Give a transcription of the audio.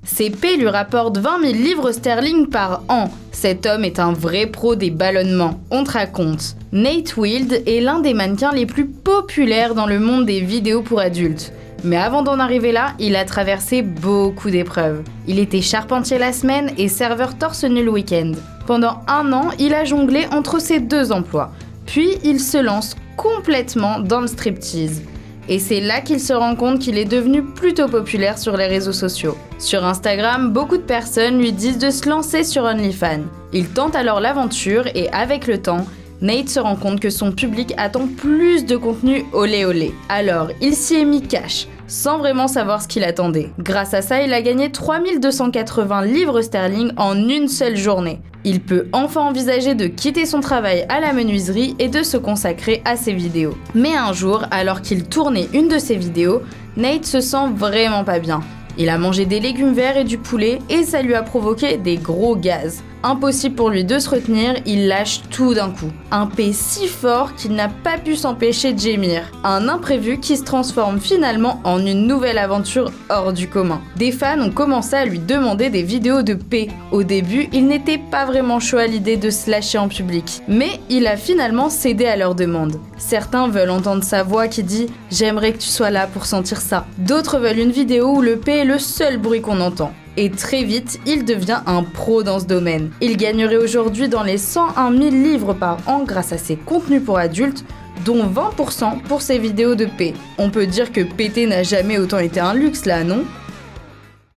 Ses P lui rapportent 20 000 livres sterling par an. Cet homme est un vrai pro des ballonnements, on te raconte. Nate Wild est l'un des mannequins les plus populaires dans le monde des vidéos pour adultes. Mais avant d'en arriver là, il a traversé beaucoup d'épreuves. Il était charpentier la semaine et serveur torse nu le week-end. Pendant 1 an, il a jonglé entre ses 2 emplois. Puis il se lance complètement dans le striptease. Et c'est là qu'il se rend compte qu'il est devenu plutôt populaire sur les réseaux sociaux. Sur Instagram, beaucoup de personnes lui disent de se lancer sur OnlyFans. Il tente alors l'aventure et avec le temps, Nate se rend compte que son public attend plus de contenu olé olé. Alors, il s'y est mis cash, sans vraiment savoir ce qu'il attendait. Grâce à ça, il a gagné 3280 livres sterling en une seule journée. Il peut enfin envisager de quitter son travail à la menuiserie et de se consacrer à ses vidéos. Mais un jour, alors qu'il tournait une de ses vidéos, Nate se sent vraiment pas bien. Il a mangé des légumes verts et du poulet et ça lui a provoqué des gros gaz. Impossible pour lui de se retenir, il lâche tout d'un coup. Un P si fort qu'il n'a pas pu s'empêcher de gémir. Un imprévu qui se transforme finalement en une nouvelle aventure hors du commun. Des fans ont commencé à lui demander des vidéos de P. Au début, il n'était pas vraiment chaud à l'idée de se lâcher en public. Mais il a finalement cédé à leurs demandes. Certains veulent entendre sa voix qui dit « J'aimerais que tu sois là pour sentir ça ». D'autres veulent une vidéo où le P est le seul bruit qu'on entend. Et très vite, il devient un pro dans ce domaine. Il gagnerait aujourd'hui dans les 101 000 livres par an grâce à ses contenus pour adultes, dont 20% pour ses vidéos de P. On peut dire que péter n'a jamais autant été un luxe là, non ?